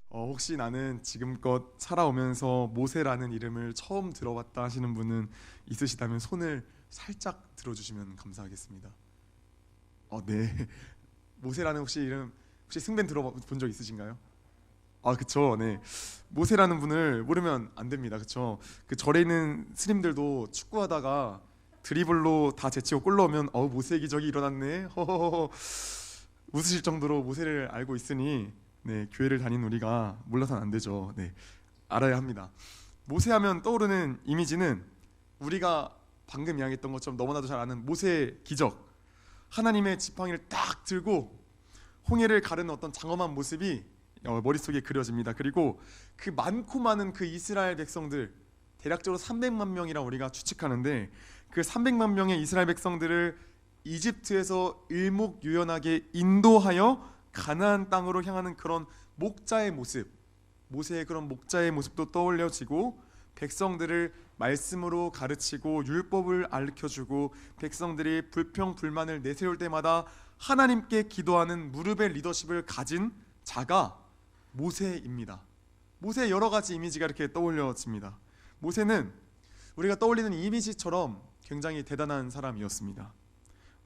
혹시 나는 지금껏 살아오면서 모세라는 이름을 처음 들어봤다 하시는 분은 있으시다면 손을 살짝 들어주시면 감사하겠습니다. 네. 모세라는 혹시 이름 혹시 승변 들어본 적 있으신가요? 그쵸. 네. 모세라는 분을 모르면 안 됩니다. 그쵸. 그 절에 있는 스님들도 축구하다가 드리블로 다 제치고 골 넣으면 모세 기적이 일어났네. 허허허. 웃으실 정도로 모세를 알고 있으니 네, 교회를 다니는 우리가 몰라서는 안 되죠. 네. 알아야 합니다. 모세하면 떠오르는 이미지는 우리가 방금 이야기했던 것처럼 너무나도 잘 아는 모세의 기적. 하나님의 지팡이를 딱 들고 홍해를 가르는 어떤 장엄한 모습이 머릿속에 그려집니다. 그리고 그 많고 많은 그 이스라엘 백성들, 대략적으로 300만 명이라 우리가 추측하는데, 그 300만 명의 이스라엘 백성들을 이집트에서 일목요연하게 인도하여 가나안 땅으로 향하는 그런 목자의 모습, 모세의 그런 목자의 모습도 떠올려지고, 백성들을 말씀으로 가르치고 율법을 알려주고 백성들이 불평 불만을 내세울 때마다 하나님께 기도하는 무릎의 리더십을 가진 자가 모세입니다. 모세의 여러 가지 이미지가 이렇게 떠올려집니다. 모세는 우리가 떠올리는 이미지처럼 굉장히 대단한 사람이었습니다.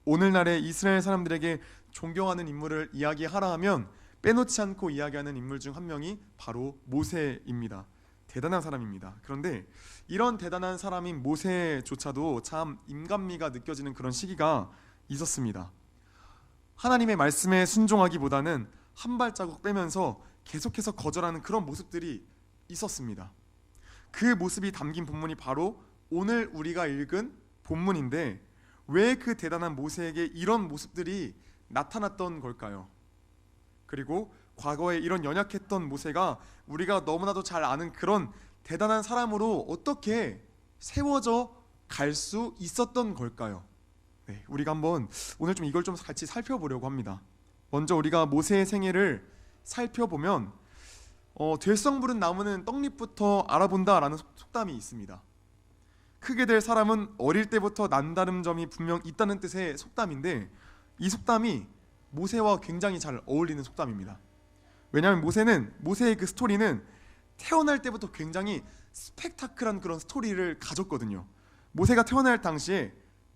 오늘날의 이스라엘 사람들에게 존경하는 인물을 이야기하라 하면 빼놓지 않고 이야기하는 인물 중 한 명이 바로 모세입니다. 대단한 사람입니다. 그런데 이런 대단한 사람인 모세조차도 참 인간미가 느껴지는 그런 시기가 있었습니다. 하나님의 말씀에 순종하기보다는 한 발자국 빼면서 계속해서 거절하는 그런 모습들이 있었습니다. 그 모습이 담긴 본문이 바로 오늘 우리가 읽은 본문인데, 왜 그 대단한 모세에게 이런 모습들이 나타났던 걸까요? 그리고 과거에 이런 연약했던 모세가 우리가 너무나도 잘 아는 그런 대단한 사람으로 어떻게 세워져 갈 수 있었던 걸까요? 네, 우리가 한번 오늘 좀 이걸 좀 같이 살펴보려고 합니다. 먼저 우리가 모세의 생애를 살펴보면 될성 부른 나무는 떡잎부터 알아본다라는 속담이 있습니다. 크게 될 사람은 어릴 때부터 난다른 점이 분명 있다는 뜻의 속담인데, 이 속담이 모세와 굉장히 잘 어울리는 속담입니다. 왜냐하면 모세의 그 스토리는 태어날 때부터 굉장히 스펙타클한 그런 스토리를 가졌거든요. 모세가 태어날 당시에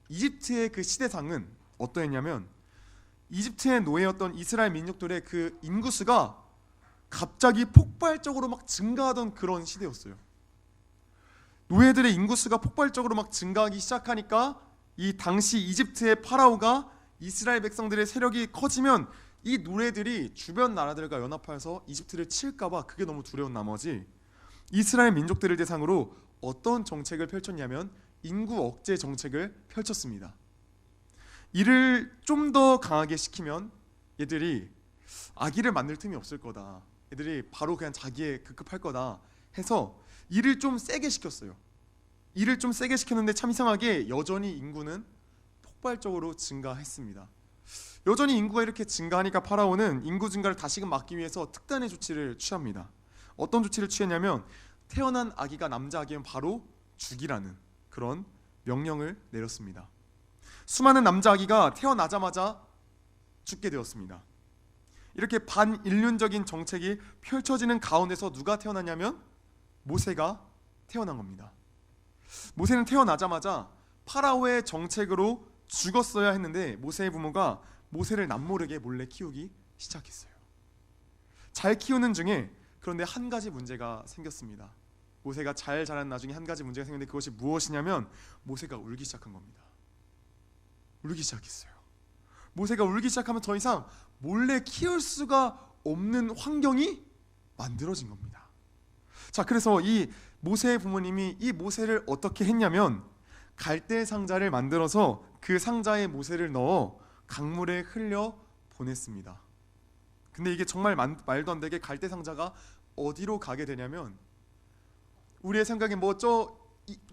이집트의 그 시대상은 어떠했냐면, 이집트의 노예였던 이스라엘 민족들의 그 인구수가 갑자기 폭발적으로 막 증가하던 그런 시대였어요. 노예들의 인구수가 폭발적으로 막 증가하기 시작하니까 이 당시 이집트의 파라오가 이스라엘 백성들의 세력이 커지면 이 노예들이 주변 나라들과 연합해서 이집트를 칠까봐 그게 너무 두려운 나머지 이스라엘 민족들을 대상으로 어떤 정책을 펼쳤냐면 인구 억제 정책을 펼쳤습니다. 이를 좀 더 강하게 시키면 얘들이 아기를 만들 틈이 없을 거다, 얘들이 바로 그냥 자기에 급급할 거다 해서 일을 좀 세게 시켰어요. 일을 좀 세게 시켰는데 참 이상하게 여전히 인구는 폭발적으로 증가했습니다. 여전히 인구가 이렇게 증가하니까 파라오는 인구 증가를 다시금 막기 위해서 특단의 조치를 취합니다. 어떤 조치를 취했냐면 태어난 아기가 남자 아기면 바로 죽이라는 그런 명령을 내렸습니다. 수많은 남자 아기가 태어나자마자 죽게 되었습니다. 이렇게 반인륜적인 정책이 펼쳐지는 가운데서 누가 태어나냐면 모세가 태어난 겁니다. 모세는 태어나자마자 파라오의 정책으로 죽었어야 했는데 모세의 부모가 모세를 남모르게 몰래 키우기 시작했어요. 잘 키우는 중에 그런데 한 가지 문제가 생겼습니다. 모세가 잘 자란 나중에 한 가지 문제가 생겼는데 그것이 무엇이냐면 모세가 울기 시작한 겁니다. 울기 시작했어요. 모세가 울기 시작하면 더 이상 몰래 키울 수가 없는 환경이 만들어진 겁니다. 자, 그래서 이 모세의 부모님이 이 모세를 어떻게 했냐면 갈대 상자를 만들어서 그 상자에 모세를 넣어 강물에 흘려 보냈습니다. 근데 이게 정말 말도 안 되게 갈대 상자가 어디로 가게 되냐면 우리의 생각에 뭐 저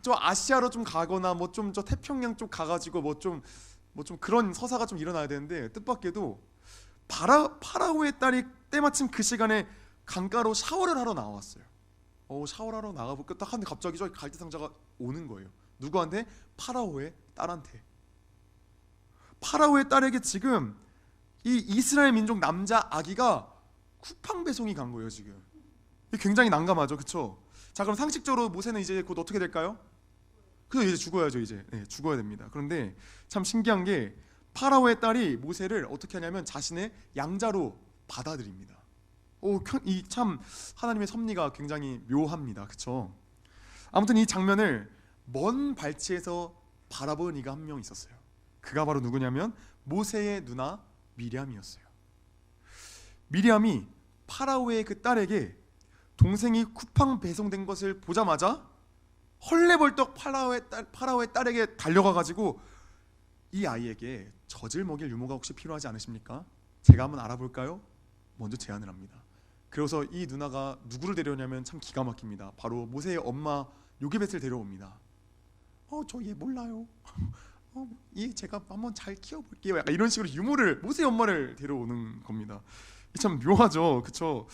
아시아로 좀 가거나 뭐 좀 저 태평양 쪽 가가지고 뭐 좀 그런 서사가 좀 일어나야 되는데 뜻밖에도 파라오의 딸이 때마침 그 시간에 강가로 샤워를 하러 나왔어요. 샤워를 하러 나가볼까 딱 하는데 갑자기 저 갈대 상자가 오는 거예요. 누구한테? 파라오의 딸한테. 파라오의 딸에게 지금 이 이스라엘 민족 남자 아기가 쿠팡 배송이 간 거예요. 지금 굉장히 난감하죠, 그렇죠? 자, 그럼 상식적으로 모세는 이제 곧 어떻게 될까요? 그래서 이제 죽어야죠, 이제. 네, 죽어야 됩니다. 그런데 참 신기한 게 파라오의 딸이 모세를 어떻게 하냐면 자신의 양자로 받아들입니다. 이 참 하나님의 섭리가 굉장히 묘합니다, 그렇죠? 아무튼 이 장면을 먼 발치에서 바라본 이가 한 명 있었어요. 그가 바로 누구냐면 모세의 누나 미리암이었어요. 미리암이 파라오의 그 딸에게 동생이 쿠팡 배송된 것을 보자마자 헐레벌떡 파라오의 딸에게 달려가가지고 이 아이에게 젖을 먹일 유모가 혹시 필요하지 않으십니까? 제가 한번 알아볼까요? 먼저 제안을 합니다. 그래서 이 누나가 누구를 데려오냐면 참 기가 막힙니다. 바로 모세의 엄마 요게벳을 데려옵니다. 저 얘 몰라요. 얘 제가 한번 잘 키워볼게요. 약간 이런 식으로 유모를 모세의 엄마를 데려오는 겁니다. 참 묘하죠, 그렇죠?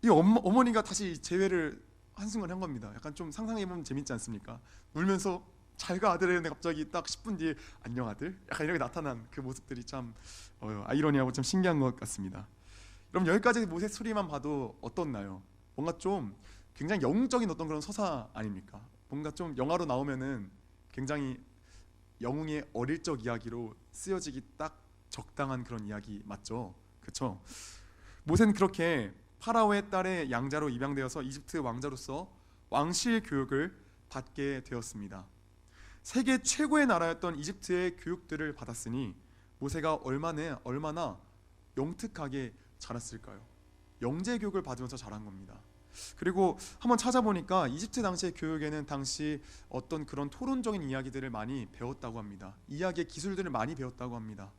이 어머니가 다시 재회를 한순간 한 겁니다. 약간 좀 상상해보면 재밌지 않습니까? 울면서 잘가 아들 했는데 갑자기 딱 10분 뒤에 안녕 아들? 약간 이렇게 나타난 그 모습들이 참 아이러니하고 참 신기한 것 같습니다. 그럼 여기까지 모세 스토리만 봐도 어떻나요? 뭔가 좀 굉장히 영웅적인 어떤 그런 서사 아닙니까? 뭔가 좀 영화로 나오면은 굉장히 영웅의 어릴 적 이야기로 쓰여지기 딱 적당한 그런 이야기 맞죠? 그렇죠? 모세는 그렇게 파라오의 딸의 양자로 입양되어서 이집트 왕자로서 왕실 교육을 받게 되었습니다. 세계 최고의 나라였던 이집트의 교육들을 받았으니 모세가 얼마나 영특하게 자랐을까요? 영재 교육을 받으면서 자란 겁니다. 그리고 한번 찾아보니까 이집트 당시의 교육에는 당시 어떤 그런 토론적인 이야기들을 많이 배웠다고 합니다. 이야기의 기술들을 많이 배웠다고 합니다.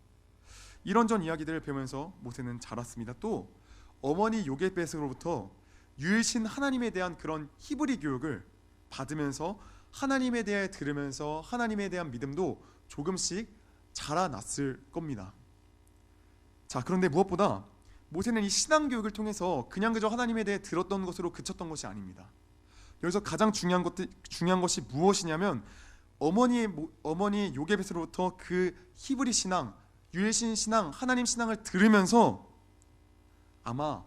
이런저런 이야기들을 배우면서 모세는 자랐습니다. 또 어머니 요게벳으로부터 유일신 하나님에 대한 그런 히브리 교육을 받으면서 하나님에 대해 들으면서 하나님에 대한 믿음도 조금씩 자라났을 겁니다. 자, 그런데 무엇보다 모세는 이 신앙 교육을 통해서 그냥 그저 하나님에 대해 들었던 것으로 그쳤던 것이 아닙니다. 여기서 가장 중요한 것이 무엇이냐면 어머니 요게벳으로부터 그 히브리 신앙, 유일신 신앙, 하나님 신앙을 들으면서 아마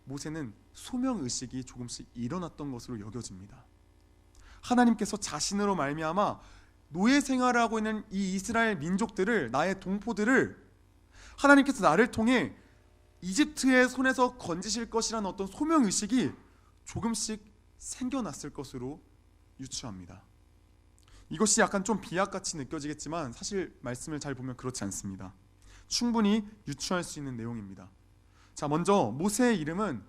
모세는 소명 의식이 조금씩 일어났던 것으로 여겨집니다. 하나님께서 자신으로 말미암아 노예 생활을 하고 있는 이 이스라엘 민족들을, 나의 동포들을 하나님께서 나를 통해 이집트의 손에서 건지실 것이라는 어떤 소명 의식이 조금씩 생겨났을 것으로 유추합니다. 이것이 약간 좀 비약같이 느껴지겠지만 사실 말씀을 잘 보면 그렇지 않습니다. 충분히 유추할 수 있는 내용입니다. 자, 먼저 모세의 이름은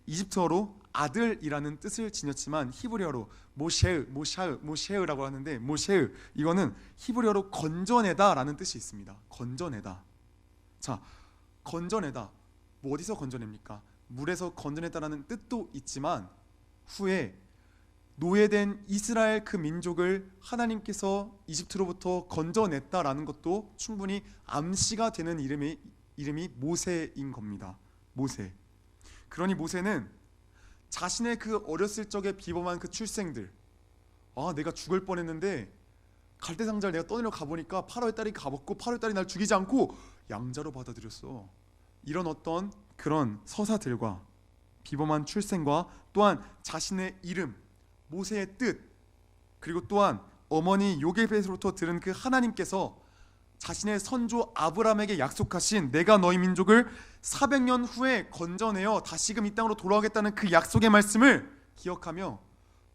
이집트어로 아들이라는 뜻을 지녔지만 히브리어로 모셰으라고 하는데 모셰으, 이거는 히브리어로 건져내다라는 뜻이 있습니다. 건져내다. 자, 건져내다. 뭐 어디서 건져냅니까? 물에서 건져냈다라는 뜻도 있지만 후에 노예된 이스라엘 그 민족을 하나님께서 이집트로부터 건져냈다라는 것도 충분히 암시가 되는 이름이 모세인 겁니다. 모세. 그러니 모세는 자신의 그 어렸을 적에 비범한 그 출생들, 내가 죽을 뻔했는데 갈대상자를 내가 떠내려 가보니까 파라오의 딸이 가봤고 파라오의 딸이 날 죽이지 않고 양자로 받아들였어. 이런 어떤 그런 서사들과 비범한 출생과 또한 자신의 이름, 모세의 뜻, 그리고 또한 어머니 요게벳으로부터 들은 그 하나님께서 자신의 선조 아브라함에게 약속하신 내가 너희 민족을 400년 후에 건져내어 다시금 이 땅으로 돌아오겠다는 그 약속의 말씀을 기억하며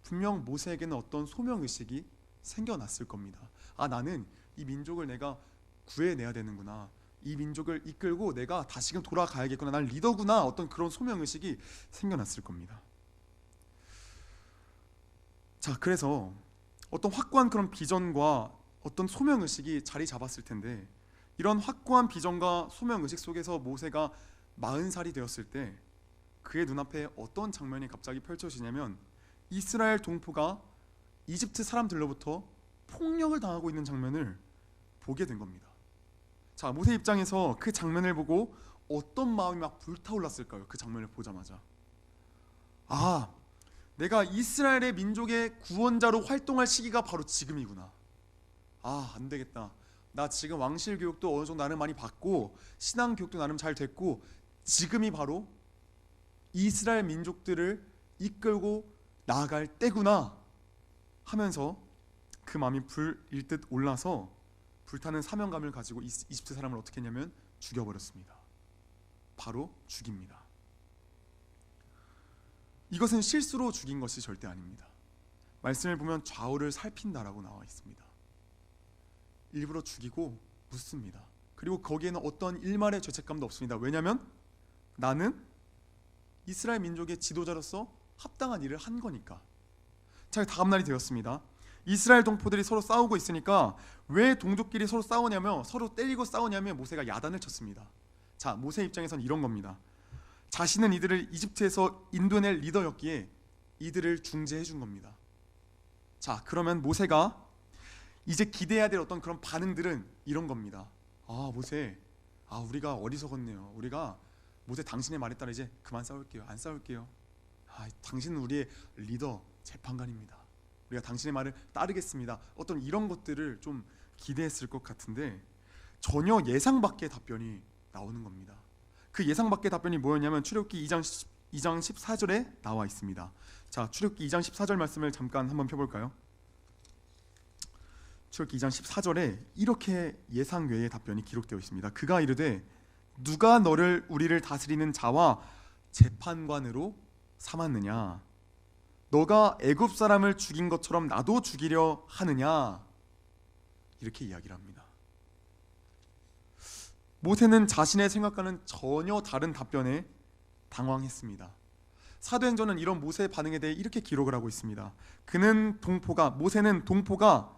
분명 모세에게는 어떤 소명의식이 생겨났을 겁니다. 나는 이 민족을 내가 구해내야 되는구나. 이 민족을 이끌고 내가 다시금 돌아가야겠구나. 난 리더구나. 어떤 그런 소명의식이 생겨났을 겁니다. 자, 그래서 어떤 확고한 그런 비전과 어떤 소명의식이 자리 잡았을 텐데 이런 확고한 비전과 소명의식 속에서 모세가 40살이 되었을 때 그의 눈앞에 어떤 장면이 갑자기 펼쳐지냐면 이스라엘 동포가 이집트 사람들로부터 폭력을 당하고 있는 장면을 보게 된 겁니다. 자, 모세 입장에서 그 장면을 보고 어떤 마음이 막 불타올랐을까요? 그 장면을 보자마자 내가 이스라엘의 민족의 구원자로 활동할 시기가 바로 지금이구나. 안 되겠다. 나 지금 왕실 교육도 어느 정도 나름 많이 받고 신앙 교육도 나름 잘 됐고 지금이 바로 이스라엘 민족들을 이끌고 나아갈 때구나 하면서 그 마음이 불일듯 올라서 불타는 사명감을 가지고 이집트 사람을 어떻게 했냐면 죽여버렸습니다. 바로 죽입니다. 이것은 실수로 죽인 것이 절대 아닙니다. 말씀을 보면 좌우를 살핀다라고 나와 있습니다. 일부러 죽이고 묻습니다. 그리고 거기에는 어떤 일말의 죄책감도 없습니다. 왜냐하면 나는 이스라엘 민족의 지도자로서 합당한 일을 한 거니까. 자, 다음 날이 되었습니다. 이스라엘 동포들이 서로 싸우고 있으니까 왜 동족끼리 서로 싸우냐며 서로 때리고 싸우냐며 모세가 야단을 쳤습니다. 자, 모세 입장에서는 이런 겁니다. 자신은 이들을 이집트에서 인도낼 리더였기에 이들을 중재해 준 겁니다. 자, 그러면 모세가 이제 기대해야 될 어떤 그런 반응들은 이런 겁니다. 모세, 우리가 어리석었네요. 우리가 모세 당신의 말에 따라 이제 그만 싸울게요. 안 싸울게요. 당신은 우리의 리더, 재판관입니다. 우리가 당신의 말을 따르겠습니다. 어떤 이런 것들을 좀 기대했을 것 같은데 전혀 예상 밖의 답변이 나오는 겁니다. 그 예상 밖의 답변이 뭐였냐면 출애굽기 2장 14절에 나와 있습니다. 자, 출애굽기 2장 14절 말씀을 잠깐 한번 펴볼까요? 출애굽기 2장 14절에 이렇게 예상 외의 답변이 기록되어 있습니다. 그가 이르되 누가 너를 우리를 다스리는 자와 재판관으로 삼았느냐? 너가 애굽 사람을 죽인 것처럼 나도 죽이려 하느냐? 이렇게 이야기를 합니다. 모세는 자신의 생각과는 전혀 다른 답변에 당황했습니다. 사도행전은 이런 모세의 반응에 대해 이렇게 기록을 하고 있습니다. 모세는 동포가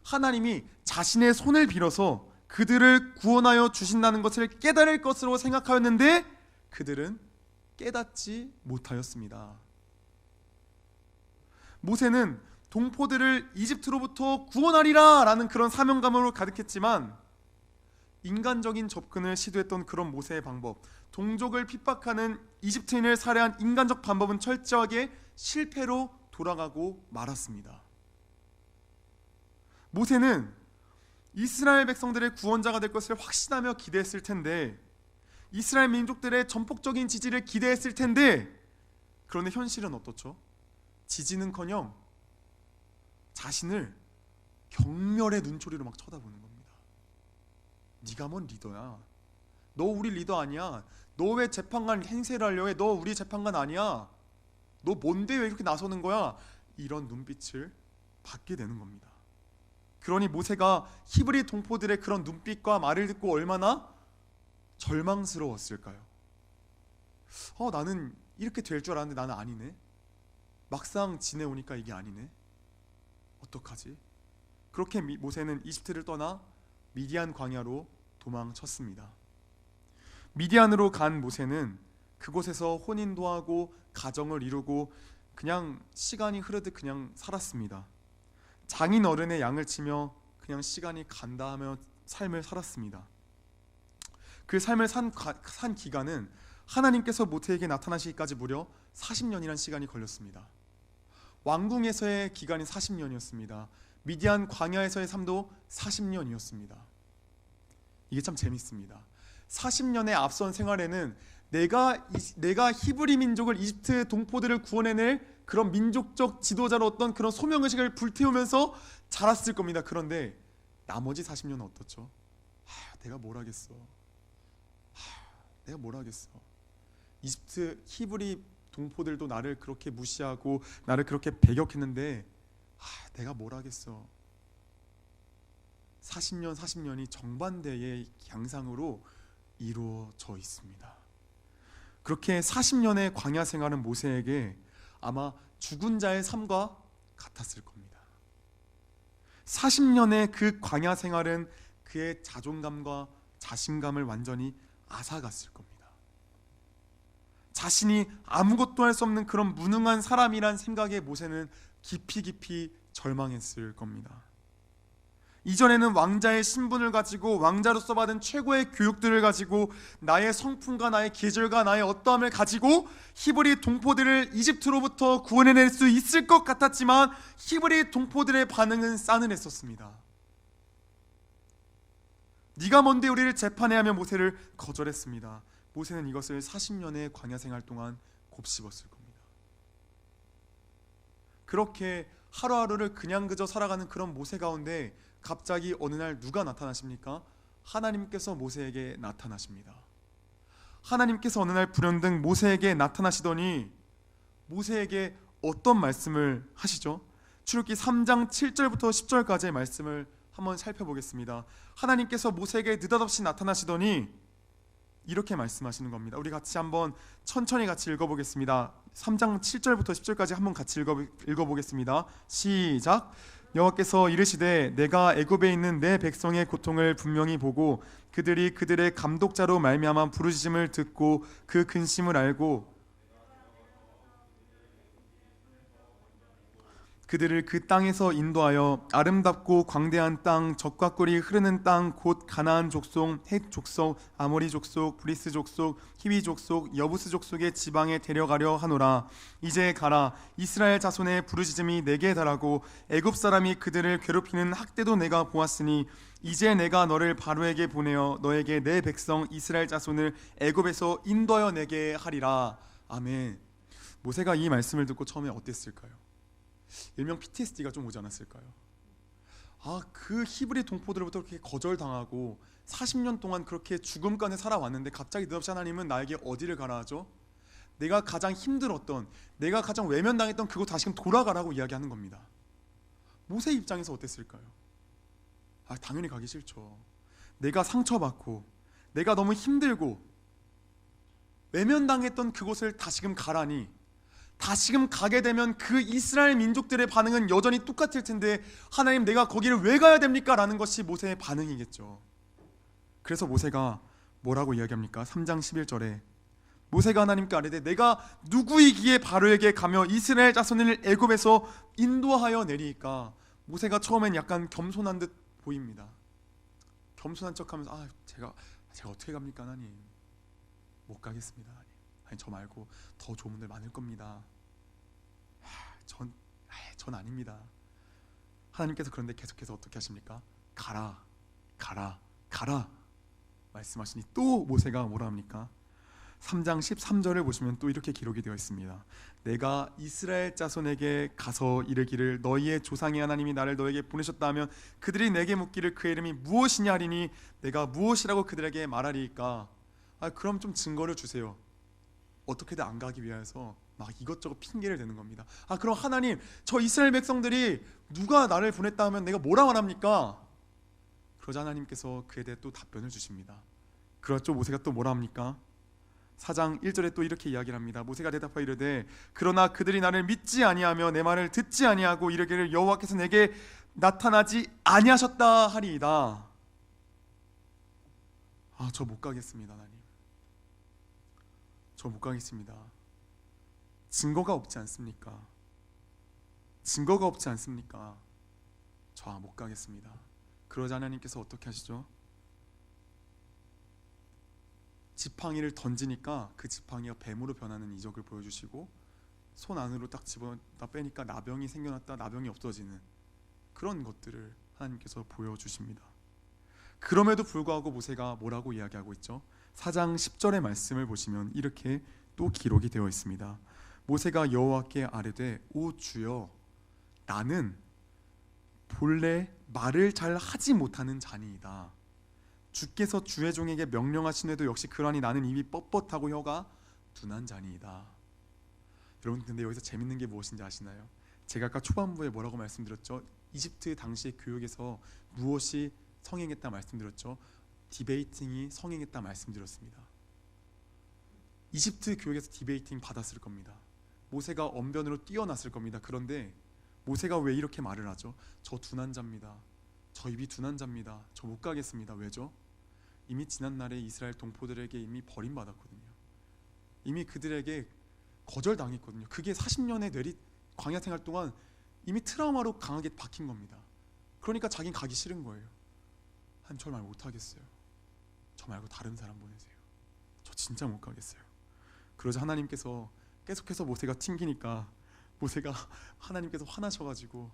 하나님이 자신의 손을 빌어서 그들을 구원하여 주신다는 것을 깨달을 것으로 생각하였는데 그들은 깨닫지 못하였습니다. 모세는 동포들을 이집트로부터 구원하리라 라는 그런 사명감으로 가득했지만 인간적인 접근을 시도했던 그런 모세의 방법, 동족을 핍박하는 이집트인을 살해한 인간적 방법은 철저하게 실패로 돌아가고 말았습니다. 모세는 이스라엘 백성들의 구원자가 될 것을 확신하며 기대했을 텐데, 이스라엘 민족들의 전폭적인 지지를 기대했을 텐데, 그런데 현실은 어떻죠? 지지는커녕 자신을 경멸의 눈초리로 막 쳐다보는 겁니다. 네가 뭔 리더야? 너 우리 리더 아니야? 너 왜 재판관 행세를 하려 해? 너 우리 재판관 아니야? 너 뭔데 왜 이렇게 나서는 거야? 이런 눈빛을 받게 되는 겁니다. 그러니 모세가 히브리 동포들의 그런 눈빛과 말을 듣고 얼마나 절망스러웠을까요? 나는 이렇게 될 줄 알았는데 나는 아니네. 막상 지내오니까 이게 아니네. 어떡하지? 그렇게 모세는 이집트를 떠나 미디안 광야로 도망쳤습니다. 미디안으로 간 모세는 그곳에서 혼인도 하고 가정을 이루고 그냥 시간이 흐르듯 그냥 살았습니다. 장인 어른의 양을 치며 그냥 시간이 간다 하며 삶을 살았습니다. 그 삶을 산 기간은 하나님께서 모세에게 나타나시기까지 무려 40년이라는 시간이 걸렸습니다. 왕궁에서의 기간이 40년이었습니다. 미디안 광야에서의 삶도 40년이었습니다. 이게 참 재밌습니다. 40년의 앞선 생활에는 내가 히브리 민족을, 이집트 동포들을 구원해낼 그런 민족적 지도자로 어떤 그런 소명의식을 불태우면서 자랐을 겁니다. 그런데 나머지 40년은 어떻죠? 내가 뭘 하겠어. 내가 뭘 하겠어. 이집트 히브리 동포들도 나를 그렇게 무시하고 나를 그렇게 배격했는데 내가 뭘 하겠어. 40년이 정반대의 양상으로 이루어져 있습니다. 그렇게 40년의 광야 생활은 모세에게 아마 죽은 자의 삶과 같았을 겁니다. 40년의 그 광야 생활은 그의 자존감과 자신감을 완전히 앗아갔을 겁니다. 자신이 아무것도 할 수 없는 그런 무능한 사람이란 생각에 모세는 깊이 절망했을 겁니다. 이전에는 왕자의 신분을 가지고 왕자로서 받은 최고의 교육들을 가지고 나의 성품과 나의 계절과 나의 어떠함을 가지고 히브리 동포들을 이집트로부터 구원해낼 수 있을 것 같았지만 히브리 동포들의 반응은 싸늘했었습니다. 네가 뭔데 우리를 재판해 하며 모세를 거절했습니다. 모세는 이것을 40년의 광야 생활 동안 곱씹었을 겁니다. 그렇게 하루하루를 그냥 그저 살아가는 그런 모세 가운데 갑자기 어느 날 누가 나타나십니까? 하나님께서 모세에게 나타나십니다. 하나님께서 어느 날 불현등 모세에게 나타나시더니 모세에게 어떤 말씀을 하시죠? 출애굽기 3장 7절부터 10절까지의 말씀을 한번 살펴보겠습니다. 하나님께서 모세에게 느닷없이 나타나시더니 이렇게 말씀하시는 겁니다. 우리 같이 한번 천천히 같이 읽어보겠습니다. 3장 7절부터 10절까지 한번 같이 읽어보겠습니다. 시작. 여호와께서 이르시되 내가 애굽에 있는 내 백성의 고통을 분명히 보고 그들이 그들의 감독자로 말미암아 부르짖음을 듣고 그 근심을 알고 그들을 그 땅에서 인도하여 아름답고 광대한 땅, 젖과 꿀이 흐르는 땅, 곧 가나안 족속, 헷 족속, 아모리 족속, 브리스 족속, 히위 족속, 여부스 족속의 지방에 데려가려 하노라. 이제 가라. 이스라엘 자손의 부르짖음이 내게 달하고 애굽 사람이 그들을 괴롭히는 학대도 내가 보았으니 이제 내가 너를 바로에게 보내어 너에게 내 백성 이스라엘 자손을 애굽에서 인도하여 내게 하리라. 아멘. 모세가 이 말씀을 듣고 처음에 어땠을까요? 일명 PTSD가 좀 오지 않았을까요? 그 히브리 동포들로부터 그렇게 거절당하고 40년 동안 그렇게 죽음 가운데 살아왔는데 갑자기 느닷없이 하나님은 나에게 어디를 가라 하죠? 내가 가장 힘들었던, 내가 가장 외면당했던 그곳 다시금 돌아가라고 이야기하는 겁니다. 모세 입장에서 어땠을까요? 당연히 가기 싫죠. 내가 상처받고 내가 너무 힘들고 외면당했던 그곳을 다시금 가라니, 다시금 가게 되면 그 이스라엘 민족들의 반응은 여전히 똑같을 텐데 하나님 내가 거기를 왜 가야 됩니까? 라는 것이 모세의 반응이겠죠. 그래서 모세가 뭐라고 이야기합니까? 3장 11절에 모세가 하나님께 아뢰되 내가 누구이기에 바로에게 가며 이스라엘 자손을 애굽에서 인도하여 내리니까 모세가 처음엔 약간 겸손한 듯 보입니다. 겸손한 척하면서 제가 어떻게 갑니까 하나님? 못 가겠습니다 하나님. 아니 저 말고 더 좋은 분들 많을 겁니다. 전 아닙니다. 하나님께서 그런데 계속해서 어떻게 하십니까? 가라 말씀하시니 또 모세가 뭐라 합니까? 3장 13절을 보시면 또 이렇게 기록이 되어 있습니다. 내가 이스라엘 자손에게 가서 이르기를 너희의 조상의 하나님이 나를 너에게 보내셨다 하면 그들이 내게 묻기를 그의 이름이 무엇이냐 하리니 내가 무엇이라고 그들에게 말하리이까? 그럼 좀 증거를 주세요. 어떻게든 안 가기 위해서 막 이것저것 핑계를 대는 겁니다. 그럼 하나님 저 이스라엘 백성들이 누가 나를 보냈다 하면 내가 뭐라 말합니까? 그러자 하나님께서 그에 대해 또 답변을 주십니다. 그렇죠. 모세가 또 뭐라 합니까? 4장 1절에 또 이렇게 이야기를 합니다. 모세가 대답하여 이르되 그러나 그들이 나를 믿지 아니하며 내 말을 듣지 아니하고 이르기를 여호와께서 내게 나타나지 아니하셨다 하리이다. 저 못 가겠습니다 하나님. 저 못 가겠습니다. 증거가 없지 않습니까? 증거가 없지 않습니까? 저 못 가겠습니다. 그러자 하나님께서 어떻게 하시죠? 지팡이를 던지니까 그 지팡이가 뱀으로 변하는 이적을 보여주시고 손 안으로 딱 집어다 빼니까 나병이 생겨났다 나병이 없어지는 그런 것들을 하나님께서 보여주십니다. 그럼에도 불구하고 모세가 뭐라고 이야기하고 있죠? 4장 10절의 말씀을 보시면 이렇게 또 기록이 되어 있습니다. 모세가 여호와께 아뢰되 오 주여 나는 본래 말을 잘 하지 못하는 자니이다. 주께서 주의 종에게 명령하시네도 역시 그러하니 나는 입이 뻣뻣하고 혀가 둔한 자니이다. 여러분 근데 여기서 재밌는 게 무엇인지 아시나요? 제가 아까 초반부에 뭐라고 말씀드렸죠? 이집트 당시의 교육에서 무엇이 성행했다 말씀드렸죠? 디베이팅이 성행했다 말씀드렸습니다. 이집트 교육에서 디베이팅 받았을 겁니다. 모세가 언변으로 뛰어났을 겁니다. 그런데 모세가 왜 이렇게 말을 하죠? 저 둔한 자입니다. 저 입이 둔한 자입니다. 저 못 가겠습니다. 왜죠? 이미 지난날에 이스라엘 동포들에게 이미 버림받았거든요. 이미 그들에게 거절당했거든요. 그게 40년의 광야 생활 동안 이미 트라우마로 강하게 박힌 겁니다. 그러니까 자기는 가기 싫은 거예요. 하나님 저 말 못하겠어요. 저 말고 다른 사람 보내세요. 저 진짜 못 가겠어요. 그러자 하나님께서 계속해서 모세가 튕기니까 모세가 하나님께서 화나셔가지고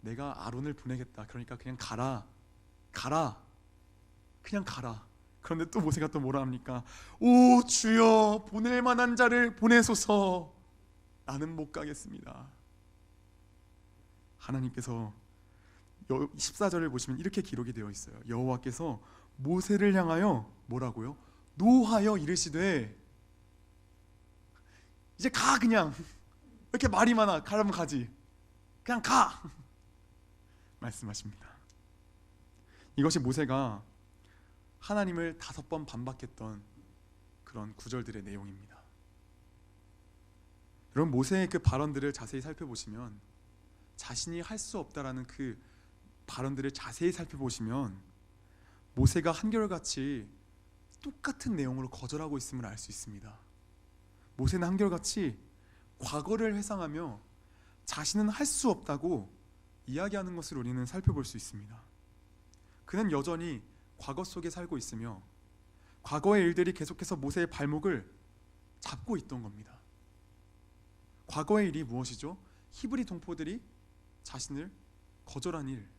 내가 아론을 보내겠다. 그러니까 그냥 가라. 그냥 가라. 그런데 또 모세가 또 뭐라 합니까? 오 주여, 보낼 만한 자를 보내소서. 나는 못 가겠습니다. 하나님께서 14절을 보시면 이렇게 기록이 되어 있어요. 여호와께서 모세를 향하여 뭐라고요? 노하여 이르시되, 이제 가, 그냥. 왜 이렇게 말이 많아? 가라면 가지. 그냥 가. 말씀하십니다. 이것이 모세가 하나님을 5번 반박했던 그런 구절들의 내용입니다. 여러분, 모세의 그 발언들을 자세히 살펴보시면, 자신이 할 수 없다라는 그 발언들을 자세히 살펴보시면 모세가 한결같이 똑같은 내용으로 거절하고 있음을 알 수 있습니다. 모세는 한결같이 과거를 회상하며 자신은 할 수 없다고 이야기하는 것을 우리는 살펴볼 수 있습니다. 그는 여전히 과거 속에 살고 있으며 과거의 일들이 계속해서 모세의 발목을 잡고 있던 겁니다. 과거의 일이 무엇이죠? 히브리 동포들이 자신을 거절한 일.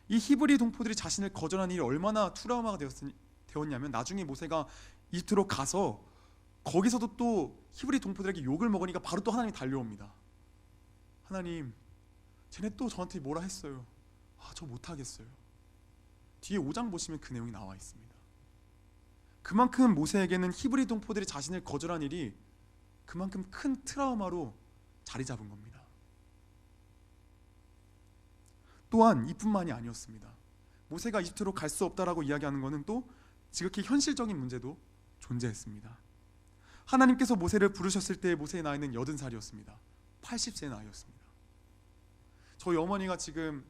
이 히브리 동포들이 자신을 거절한 일이 얼마나 트라우마가 되었냐면, 나중에 모세가 이집트로 가서 거기서도 또 히브리 동포들에게 욕을 먹으니까 바로 또 하나님이 달려옵니다. 하나님, 쟤네 또 저한테 뭐라 했어요. 저 못하겠어요. 뒤에 5장 보시면 그 내용이 나와 있습니다. 그만큼 모세에게는 히브리 동포들이 자신을 거절한 일이 그만큼 큰 트라우마로 자리 잡은 겁니다. 또한 이뿐만이 아니었습니다. 모세가 이집트로 갈 수 없다라고 이야기하는 것은 또 지극히 현실적인 문제도 존재했습니다. 하나님께서 모세를 부르셨을 때 모세의 나이는 80살이었습니다. 80세의 나이였습니다. 저희 어머니가 지금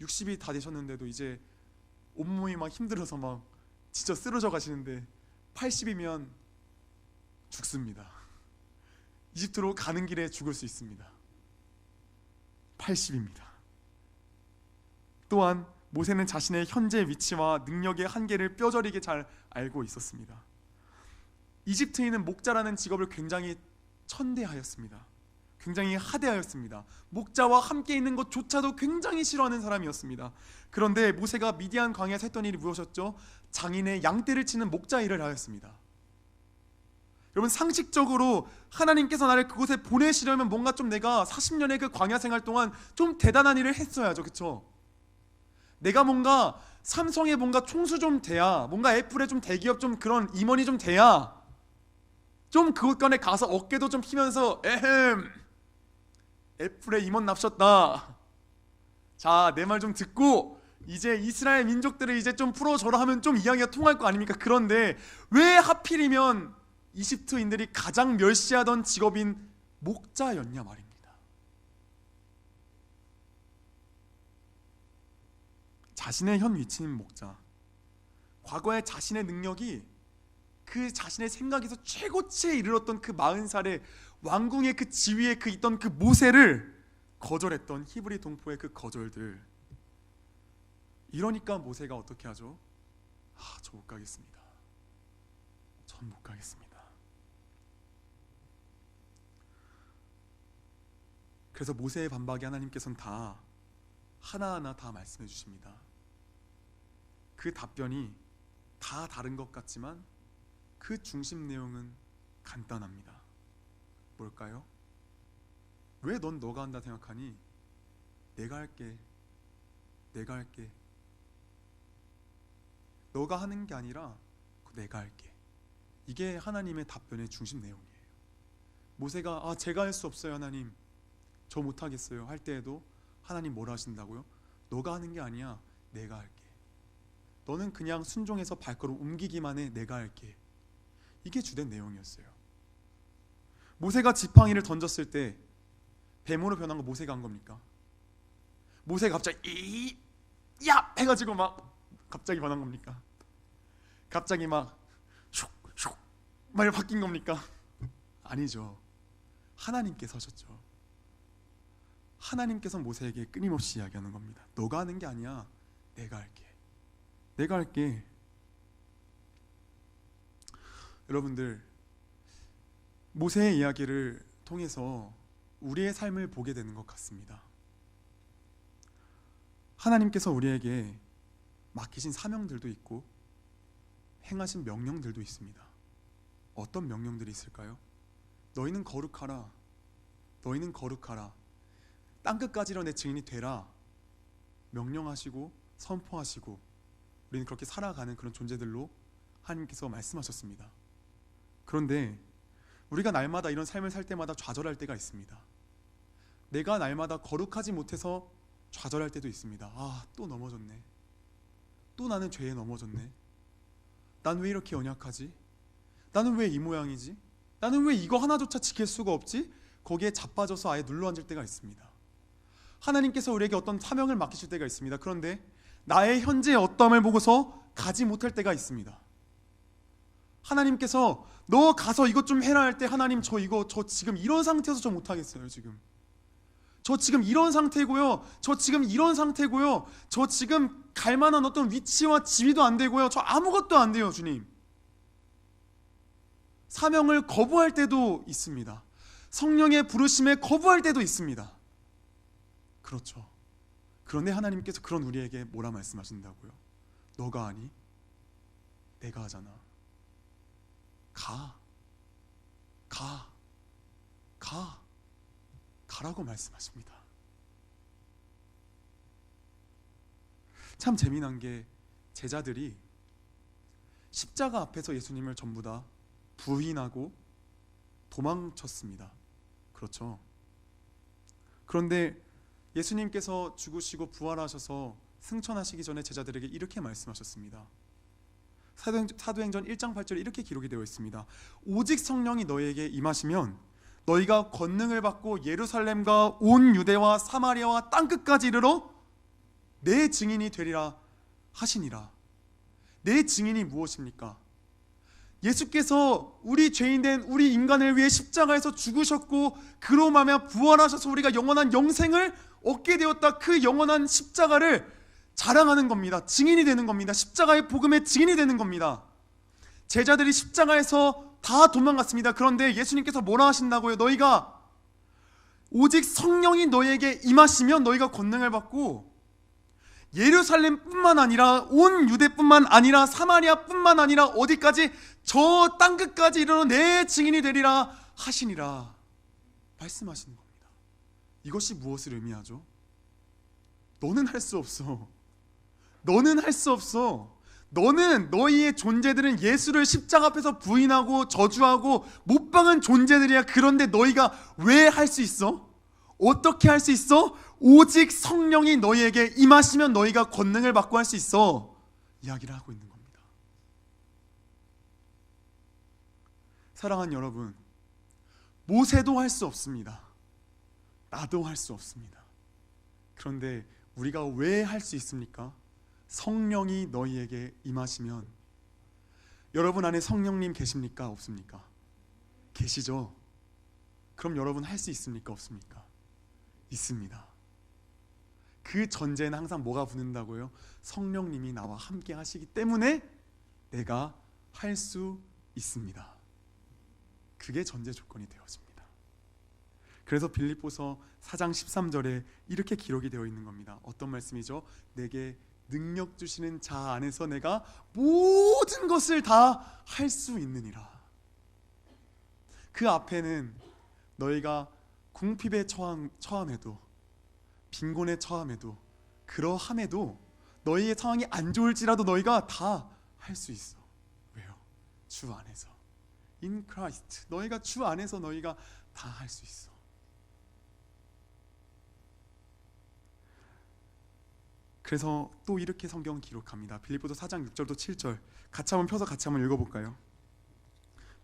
60이 다 되셨는데도 이제 온몸이 막 힘들어서 막 진짜 쓰러져 가시는데 80이면 죽습니다. 이집트로 가는 길에 죽을 수 있습니다. 80입니다. 또한 모세는 자신의 현재 위치와 능력의 한계를 뼈저리게 잘 알고 있었습니다. 이집트인은 목자라는 직업을 굉장히 천대하였습니다. 굉장히 하대하였습니다. 목자와 함께 있는 것조차도 굉장히 싫어하는 사람이었습니다. 그런데 모세가 미디안 광야에서 했던 일이 무엇이었죠? 장인의 양떼를 치는 목자 일을 하였습니다. 여러분, 상식적으로 하나님께서 나를 그곳에 보내시려면 뭔가 좀 내가 40년의 그 광야 생활 동안 좀 대단한 일을 했어야죠. 그렇죠? 내가 뭔가 삼성에 뭔가 총수 좀 돼야, 뭔가 애플에 좀 대기업 좀 그런 임원이 좀 돼야 좀 그곳간에 가서 어깨도 좀 피면서 애플에 임원 납셨다, 자 내 말 좀 듣고 이제 이스라엘 민족들을 이제 좀 풀어줘라 하면 좀 이야기가 통할 거 아닙니까? 그런데 왜 하필이면 이집트인들이 가장 멸시하던 직업인 목자였냐 말입니다. 자신의 현 위치인 목자, 과거에 자신의 능력이 그 자신의 생각에서 최고치에 이르렀던 그 40살의 왕궁의 그 지위에 그 있던 그 모세를 거절했던 히브리 동포의 그 거절들. 이러니까 모세가 어떻게 하죠? 저 못 가겠습니다. 전 못 가겠습니다. 그래서 모세의 반박에 하나님께서는 다 하나하나 다 말씀해 주십니다. 그 답변이 다 다른 것 같지만 그 중심 내용은 간단합니다. 뭘까요? 왜 넌 너가 한다 생각하니? 내가 할게. 내가 할게. 너가 하는 게 아니라 내가 할게. 이게 하나님의 답변의 중심 내용이에요. 모세가 제가 할 수 없어요 하나님, 저 못하겠어요 할 때에도 하나님 뭐라 하신다고요? 너가 하는 게 아니야, 내가 할게. 너는 그냥 순종해서 발걸음 옮기기만 해, 내가 할게. 이게 주된 내용이었어요. 모세가 지팡이를 던졌을 때 뱀으로 변한 거 모세가 한 겁니까? 모세가 갑자기 야 해가지고 막 갑자기 변한 겁니까? 갑자기 막 슉슉 막 바뀐 겁니까? 아니죠. 하나님께서 하셨죠. 하나님께서 모세에게 끊임없이 이야기하는 겁니다. 너가 하는 게 아니야, 내가 할게. 내가 할게. 여러분들, 모세의 이야기를 통해서 우리의 삶을 보게 되는 것 같습니다. 하나님께서 우리에게 맡기신 사명들도 있고 행하신 명령들도 있습니다. 어떤 명령들이 있을까요? 너희는 거룩하라. 너희는 거룩하라. 땅끝까지 이르러 내 증인이 되라. 명령하시고 선포하시고 우리는 그렇게 살아가는 그런 존재들로 하나님께서 말씀하셨습니다. 그런데 우리가 날마다 이런 삶을 살 때마다 좌절할 때가 있습니다. 내가 날마다 거룩하지 못해서 좌절할 때도 있습니다. 아, 또 넘어졌네. 또 나는 죄에 넘어졌네. 난 왜 이렇게 연약하지? 나는 왜 이 모양이지? 나는 왜 이거 하나조차 지킬 수가 없지? 거기에 자빠져서 아예 눌러앉을 때가 있습니다. 하나님께서 우리에게 어떤 사명을 맡기실 때가 있습니다. 그런데 나의 현재의 어떠함을 보고서 가지 못할 때가 있습니다. 하나님께서 너 가서 이것 좀 해라 할 때, 하나님 저 지금 이런 상태여서 저 못하겠어요. 저 지금 이런 상태고요. 저 지금 이런 상태고요. 저 지금 갈 만한 어떤 위치와 지위도 안 되고요. 저 아무것도 안 돼요, 주님. 사명을 거부할 때도 있습니다. 성령의 부르심에 거부할 때도 있습니다. 그렇죠. 그런데 하나님께서 그런 우리에게 뭐라 말씀하신다고요? 너가 하니? 내가 하잖아. 가라고 말씀하십니다. 참 재미난 게 제자들이 십자가 앞에서 예수님을 전부 다 부인하고 도망쳤습니다. 그렇죠. 그런데 예수님께서 죽으시고 부활하셔서 승천하시기 전에 제자들에게 이렇게 말씀하셨습니다. 사도행전 1장 8절에 이렇게 기록이 되어 있습니다. 오직 성령이 너희에게 임하시면 너희가 권능을 받고 예루살렘과 온 유대와 사마리아와 땅끝까지 이르러 내 증인이 되리라 하시니라. 내 증인이 무엇입니까? 예수께서 우리 죄인된 우리 인간을 위해 십자가에서 죽으셨고 그로 말미암아 부활하셔서 우리가 영원한 영생을 얻게 되었다. 그 영원한 십자가를 자랑하는 겁니다. 증인이 되는 겁니다. 십자가의 복음의 증인이 되는 겁니다. 제자들이 십자가에서 다 도망갔습니다. 그런데 예수님께서 뭐라 하신다고요? 너희가 오직 성령이 너희에게 임하시면 너희가 권능을 받고 예루살렘뿐만 아니라 온 유대뿐만 아니라 사마리아뿐만 아니라 어디까지 저 땅끝까지 이르러 내 증인이 되리라 하시니라 말씀하시는 겁니다. 이것이 무엇을 의미하죠? 너는 할 수 없어. 너는 할 수 없어. 너는 너희의 존재들은 예수를 십자가 앞에서 부인하고 저주하고 못 박은 존재들이야. 그런데 너희가 왜 할 수 있어? 어떻게 할 수 있어? 오직 성령이 너희에게 임하시면 너희가 권능을 받고 할 수 있어. 이야기를 하고 있는 겁니다. 사랑하는 여러분, 모세도 할 수 없습니다. 나도 할 수 없습니다. 그런데 우리가 왜 할 수 있습니까? 성령이 너희에게 임하시면. 여러분 안에 성령님 계십니까? 없습니까? 계시죠? 그럼 여러분 할 수 있습니까? 없습니까? 있습니다. 그 전제는 항상 뭐가 붙는다고요? 성령님이 나와 함께 하시기 때문에 내가 할 수 있습니다. 그게 전제 조건이 되어집니다. 그래서 빌립보서 4장 13절에 이렇게 기록이 되어 있는 겁니다. 어떤 말씀이죠? 내게 능력 주시는 자 안에서 내가 모든 것을 다 할 수 있느니라. 그 앞에는 너희가 궁핍에 처함에도 빈곤에 처함에도 그러함에도 너희의 상황이 안 좋을지라도 너희가 다 할 수 있어. 왜요? 주 안에서. In Christ. 너희가 주 안에서 너희가 다 할 수 있어. 그래서 또 이렇게 성경은 기록합니다. 빌립보서 4장 6절부터 7절 같이 한번 펴서 같이 한번 읽어볼까요?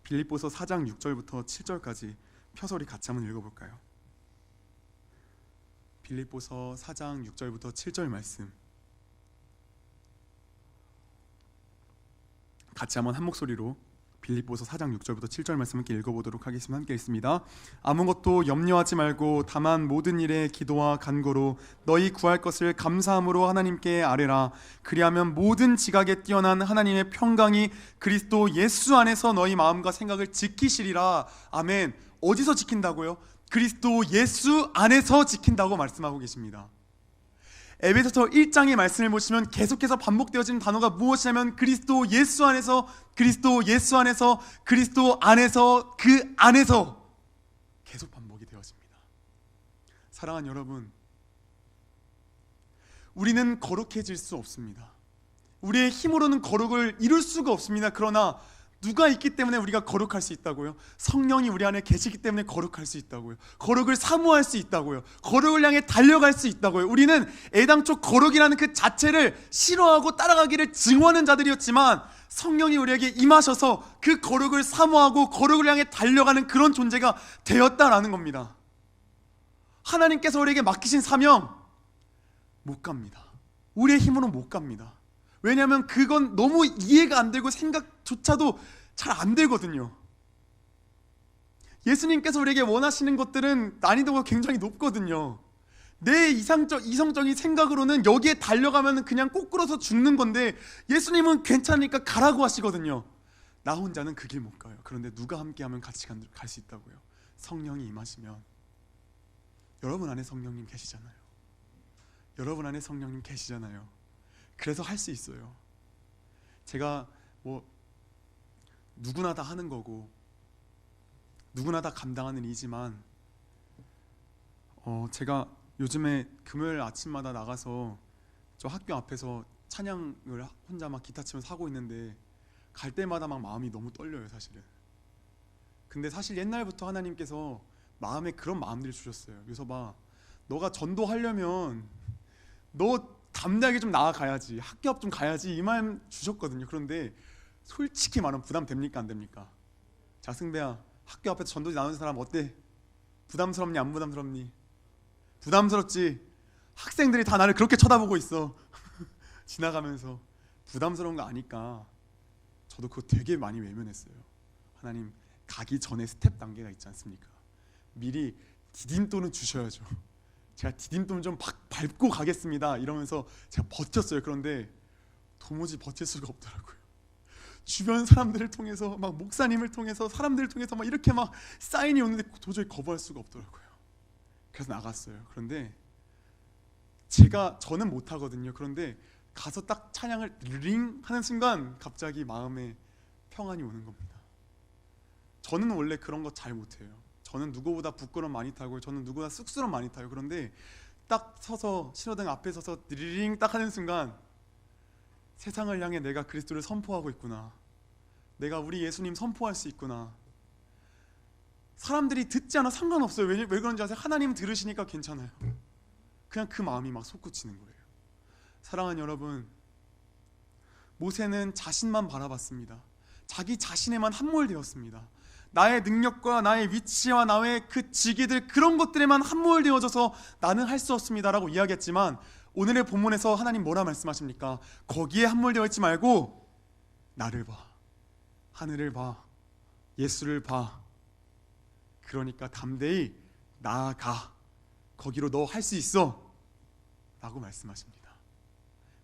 빌립보서 4장 6절부터 7절까지 펴서 우리 같이 한번 읽어볼까요? 빌립보서 4장 6절부터 7절 말씀 같이 한번 한 목소리로 빌립보서 4장 6절부터 7절 말씀 함께 읽어보도록 하겠습니다. 함께 읽습니다. 아무것도 염려하지 말고 다만 모든 일에 기도와 간구로 너희 구할 것을 감사함으로 하나님께 아뢰라. 그리하면 모든 지각에 뛰어난 하나님의 평강이 그리스도 예수 안에서 너희 마음과 생각을 지키시리라. 아멘. 어디서 지킨다고요? 그리스도 예수 안에서 지킨다고 말씀하고 계십니다. 에베소서 1장의 말씀을 보시면 계속해서 반복되어지는 단어가 무엇이냐면 그리스도 예수 안에서, 그리스도 예수 안에서, 그리스도 안에서, 그 안에서 계속 반복이 되어집니다. 사랑하는 여러분, 우리는 거룩해질 수 없습니다. 우리의 힘으로는 거룩을 이룰 수가 없습니다. 그러나 누가 있기 때문에 우리가 거룩할 수 있다고요? 성령이 우리 안에 계시기 때문에 거룩할 수 있다고요. 거룩을 사모할 수 있다고요. 거룩을 향해 달려갈 수 있다고요. 우리는 애당초 거룩이라는 그 자체를 싫어하고 따라가기를 증오하는 자들이었지만 성령이 우리에게 임하셔서 그 거룩을 사모하고 거룩을 향해 달려가는 그런 존재가 되었다라는 겁니다. 하나님께서 우리에게 맡기신 사명 못 갑니다. 우리의 힘으로는 못 갑니다. 왜냐하면 그건 너무 이해가 안 되고 생각조차도 잘 안 되거든요. 예수님께서 우리에게 원하시는 것들은 난이도가 굉장히 높거든요. 내 이성적인 생각으로는 여기에 달려가면 그냥 꼬꾸러서 죽는 건데 예수님은 괜찮으니까 가라고 하시거든요. 나 혼자는 그 길 못 가요. 그런데 누가 함께하면 같이 갈 수 있다고요? 성령이 임하시면. 여러분 안에 성령님 계시잖아요. 여러분 안에 성령님 계시잖아요. 그래서 할 수 있어요. 제가 누구나 다 하는 거고 누구나 다 감당하는 일이지만 제가 요즘에 금요일 아침마다 나가서 저 학교 앞에서 찬양을 혼자 막 기타 치면서 하고 있는데 갈 때마다 막 마음이 너무 떨려요, 사실은. 근데 사실 옛날부터 하나님께서 마음에 그런 마음들을 주셨어요. 유서봐, 너가 전도하려면 너 담대하게 좀 나아가야지, 학교 앞 좀 가야지, 이 마음 주셨거든요. 그런데 솔직히 말하면 부담 됩니까, 안 됩니까? 자, 승배야, 학교 앞에서 전도 나누는 사람 어때? 부담스럽니, 안 부담스럽니? 부담스럽지. 학생들이 다 나를 그렇게 쳐다보고 있어. 지나가면서. 부담스러운 거 아니까 저도 그거 되게 많이 외면했어요. 하나님, 가기 전에 스텝 단계가 있지 않습니까? 미리 디딤돌은 주셔야죠. 제가 디딤돌 좀 밟고 가겠습니다 이러면서 제가 버텼어요. 그런데 도무지 버틸 수가 없더라고요. 주변 사람들을 통해서, 막 목사님을 통해서, 사람들을 통해서 막 이렇게 막 사인이 오는데 도저히 거부할 수가 없더라고요. 그래서 나갔어요. 그런데 저는 못하거든요. 그런데 가서 딱 찬양을 링 하는 순간 갑자기 마음에 평안이 오는 겁니다. 저는 원래 그런 거 잘 못해요. 저는 누구보다 부끄러움 많이 타고, 저는 누구보다 쑥스러움 많이 타요. 그런데 딱 서서 신호등 앞에 서서 드리링 딱 하는 순간 세상을 향해 내가 그리스도를 선포하고 있구나, 내가 우리 예수님 선포할 수 있구나. 사람들이 듣지 않아 상관없어요. 왜 그런지 아세요? 하나님 들으시니까 괜찮아요. 그냥 그 마음이 막 솟구치는 거예요. 사랑하는 여러분, 모세는 자신만 바라봤습니다. 자기 자신에만 함몰되었습니다. 나의 능력과 나의 위치와 나의 그 직위들, 그런 것들에만 함몰되어져서 나는 할 수 없습니다라고 이야기했지만, 오늘의 본문에서 하나님 뭐라 말씀하십니까? 거기에 함몰되어 있지 말고 나를 봐, 하늘을 봐, 예수를 봐. 그러니까 담대히 나아가. 거기로 너 할 수 있어 라고 말씀하십니다.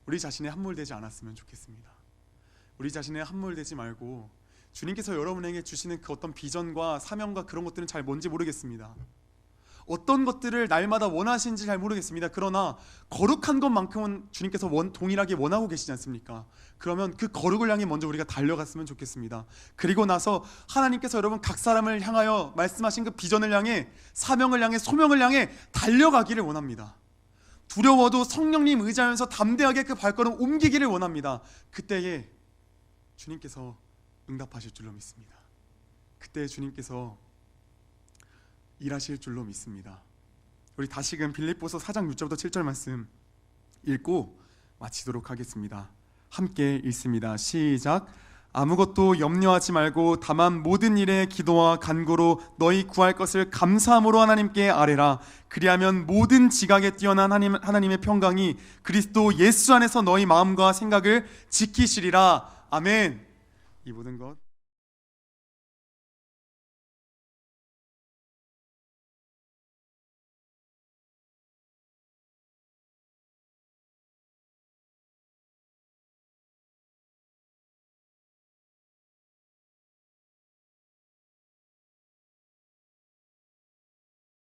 우리 자신에 함몰되지 않았으면 좋겠습니다. 우리 자신에 함몰되지 말고, 주님께서 여러분에게 주시는 그 어떤 비전과 사명과 그런 것들은 잘 뭔지 모르겠습니다. 어떤 것들을 날마다 원하시는지 잘 모르겠습니다. 그러나 거룩한 것만큼은 주님께서 동일하게 원하고 계시지 않습니까? 그러면 그 거룩을 향해 먼저 우리가 달려갔으면 좋겠습니다. 그리고 나서 하나님께서 여러분 각 사람을 향하여 말씀하신 그 비전을 향해, 사명을 향해, 소명을 향해 달려가기를 원합니다. 두려워도 성령님 의지하면서 담대하게 그 발걸음 옮기기를 원합니다. 그때에 주님께서 응답하실 줄로 믿습니다. 그때 주님께서 일하실 줄로 믿습니다. 우리 다시금 빌립보서 4장 6절부터 7절 말씀 읽고 마치도록 하겠습니다. 함께 읽습니다. 시작. 아무것도 염려하지 말고 다만 모든 일에 기도와 간구로 너희 구할 것을 감사함으로 하나님께 아뢰라. 그리하면 모든 지각에 뛰어난 하나님의 평강이 그리스도 예수 안에서 너희 마음과 생각을 지키시리라. 아멘. 이 모든 것